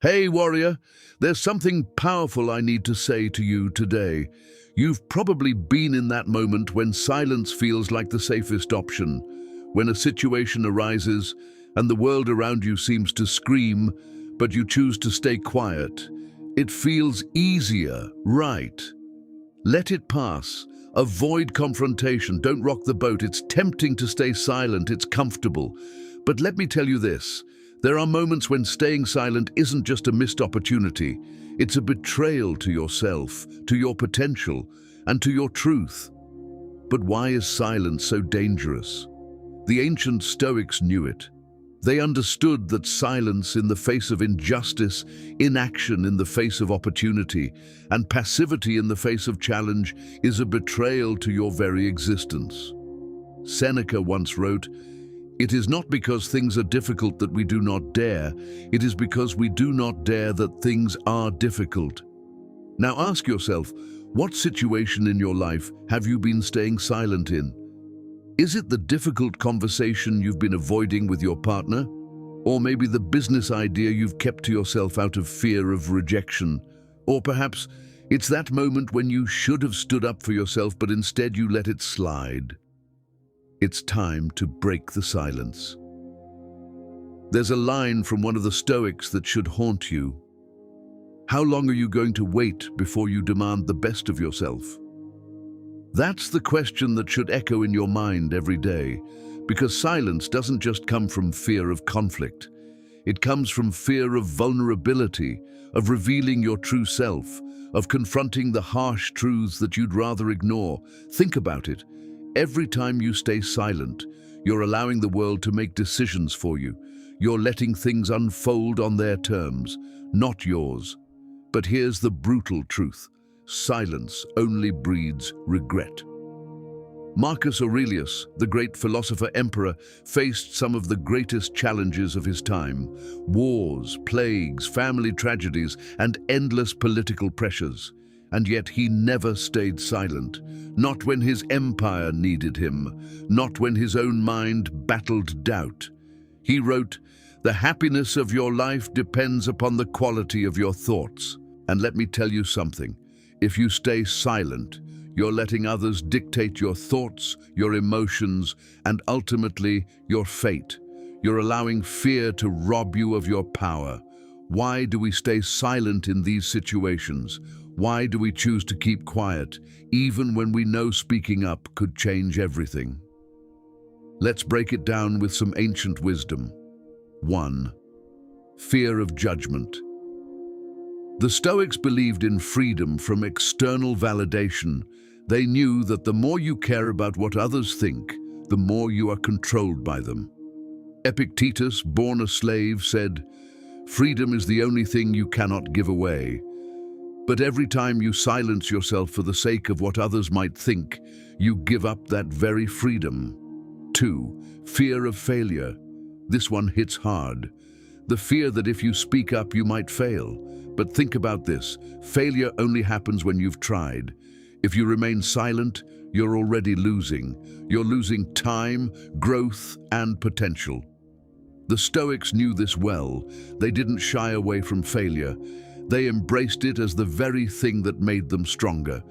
Hey, warrior, there's something powerful I need to say to you today. You've probably been in that moment when silence feels like the safest option, when a situation arises and the world around you seems to scream, but you choose to stay quiet. It feels easier, right? Let it pass. Avoid confrontation. Don't rock the boat. It's tempting to stay silent. It's comfortable. But let me tell you this. There are moments when staying silent isn't just a missed opportunity. It's a betrayal to yourself, to your potential, and to your truth. But why is silence so dangerous? The ancient Stoics knew it. They understood that silence in the face of injustice, inaction in the face of opportunity, and passivity in the face of challenge is a betrayal to your very existence. Seneca once wrote, "It is not because things are difficult that we do not dare, it is because we do not dare that things are difficult." Now ask yourself, what situation in your life have you been staying silent in? Is it the difficult conversation you've been avoiding with your partner? Or maybe the business idea you've kept to yourself out of fear of rejection? Or perhaps it's that moment when you should have stood up for yourself but instead you let it slide. It's time to break the silence. There's a line from one of the Stoics that should haunt you. How long are you going to wait before you demand the best of yourself? That's the question that should echo in your mind every day, because silence doesn't just come from fear of conflict. It comes from fear of vulnerability, of revealing your true self, of confronting the harsh truths that you'd rather ignore. Think about it. Every time you stay silent, you're allowing the world to make decisions for you. You're letting things unfold on their terms, not yours. But here's the brutal truth. Silence only breeds regret. Marcus Aurelius, the great philosopher-emperor, faced some of the greatest challenges of his time: wars, plagues, family tragedies, and endless political pressures. And yet he never stayed silent, not when his empire needed him, not when his own mind battled doubt. He wrote, "The happiness of your life depends upon the quality of your thoughts." And let me tell you something, if you stay silent, you're letting others dictate your thoughts, your emotions, and ultimately your fate. You're allowing fear to rob you of your power. Why do we stay silent in these situations? Why do we choose to keep quiet, even when we know speaking up could change everything? Let's break it down with some ancient wisdom. 1. Fear of judgment. The Stoics believed in freedom from external validation. They knew that the more you care about what others think, the more you are controlled by them. Epictetus, born a slave, said, "Freedom is the only thing you cannot give away." But every time you silence yourself for the sake of what others might think, you give up that very freedom. 2. Fear of failure. This one hits hard. The fear that if you speak up, you might fail. But think about this. Failure only happens when you've tried. If you remain silent, you're already losing. You're losing time, growth, and potential. The Stoics knew this well. They didn't shy away from failure. They embraced it as the very thing that made them stronger.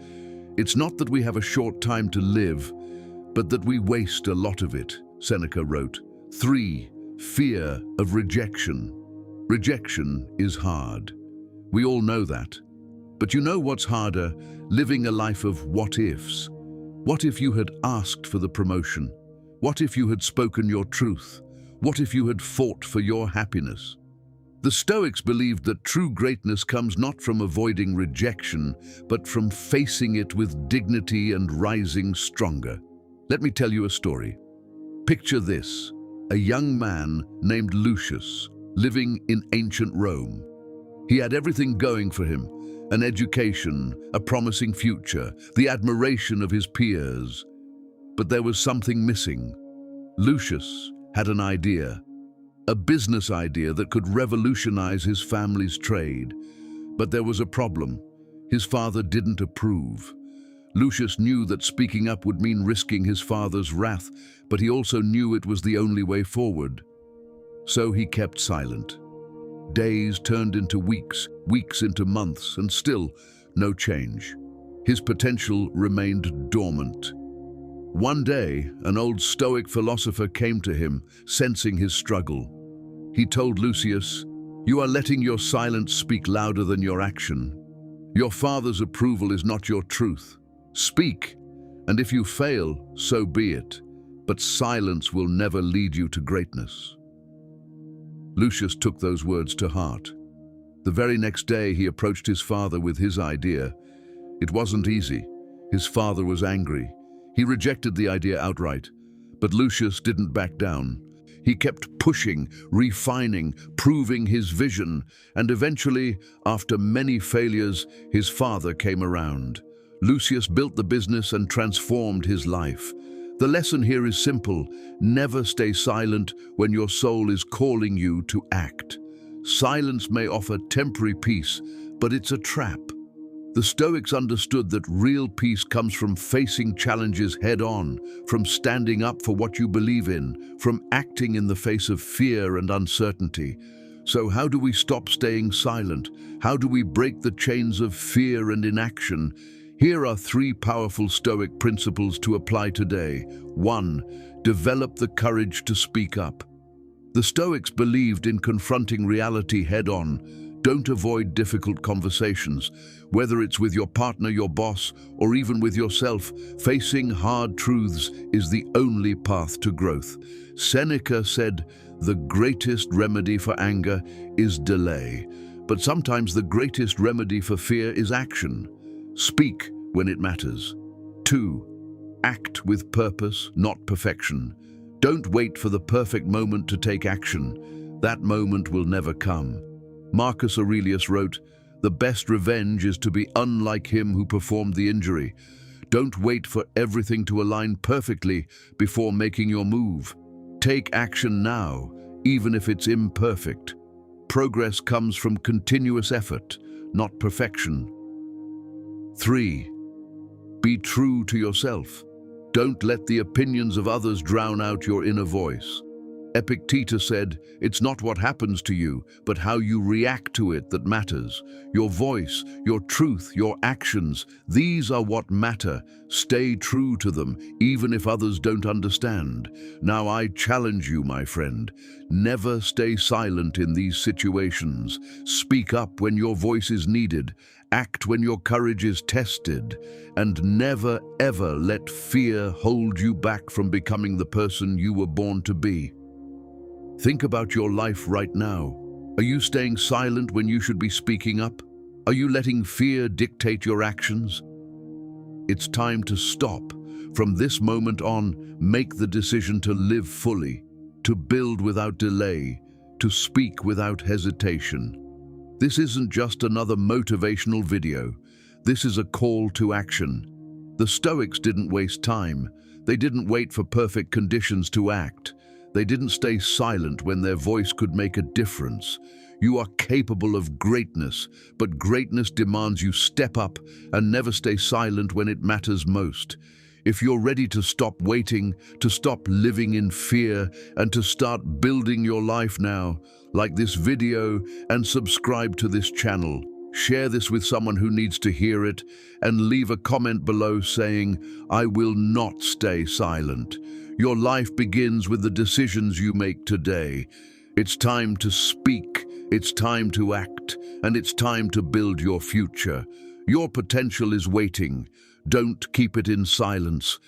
It's not that we have a short time to live, but that we waste a lot of it, Seneca wrote. 3. Fear of rejection. Rejection is hard. We all know that. But you know what's harder? Living a life of what-ifs. What if you had asked for the promotion? What if you had spoken your truth? What if you had fought for your happiness? The Stoics believed that true greatness comes not from avoiding rejection, but from facing it with dignity and rising stronger. Let me tell you a story. Picture this: a young man named Lucius, living in ancient Rome. He had everything going for him: an education, a promising future, the admiration of his peers. But there was something missing. Lucius had an idea. A business idea that could revolutionize his family's trade. But there was a problem. His father didn't approve. Lucius knew that speaking up would mean risking his father's wrath, but he also knew it was the only way forward. So he kept silent. Days turned into weeks, weeks into months, and still no change. His potential remained dormant. One day, an old Stoic philosopher came to him, sensing his struggle. He told Lucius, "You are letting your silence speak louder than your action. Your father's approval is not your truth. Speak, and if you fail, so be it. But silence will never lead you to greatness." Lucius took those words to heart. The very next day, he approached his father with his idea. It wasn't easy. His father was angry. He rejected the idea outright. But Lucius didn't back down. He kept pushing, refining, proving his vision, and eventually, after many failures, his father came around. Lucius built the business and transformed his life. The lesson here is simple: never stay silent when your soul is calling you to act. Silence may offer temporary peace, but it's a trap. The Stoics understood that real peace comes from facing challenges head-on, from standing up for what you believe in, from acting in the face of fear and uncertainty. So how do we stop staying silent? How do we break the chains of fear and inaction? Here are 3 powerful Stoic principles to apply today. 1. Develop the courage to speak up. The Stoics believed in confronting reality head-on. Don't avoid difficult conversations. Whether it's with your partner, your boss, or even with yourself, facing hard truths is the only path to growth. Seneca said, "The greatest remedy for anger is delay." But sometimes the greatest remedy for fear is action. Speak when it matters. 2. Act with purpose, not perfection. Don't wait for the perfect moment to take action. That moment will never come. Marcus Aurelius wrote, "The best revenge is to be unlike him who performed the injury." Don't wait for everything to align perfectly before making your move. Take action now, even if it's imperfect. Progress comes from continuous effort, not perfection. 3. Be true to yourself. Don't let the opinions of others drown out your inner voice. Epictetus said, "It's not what happens to you, but how you react to it that matters. Your voice, your truth, your actions, these are what matter. Stay true to them, even if others don't understand." Now I challenge you, my friend, never stay silent in these situations. Speak up when your voice is needed, act when your courage is tested, and never ever let fear hold you back from becoming the person you were born to be. Think about your life right now. Are you staying silent when you should be speaking up? Are you letting fear dictate your actions? It's time to stop. From this moment on, make the decision to live fully, to build without delay, to speak without hesitation. This isn't just another motivational video. This is a call to action. The Stoics didn't waste time. They didn't wait for perfect conditions to act. They didn't stay silent when their voice could make a difference. You are capable of greatness, but greatness demands you step up and never stay silent when it matters most. If you're ready to stop waiting, to stop living in fear, and to start building your life now, like this video and subscribe to this channel. Share this with someone who needs to hear it, and leave a comment below saying, "I will not stay silent." Your life begins with the decisions you make today. It's time to speak, it's time to act, and it's time to build your future. Your potential is waiting. Don't keep it in silence.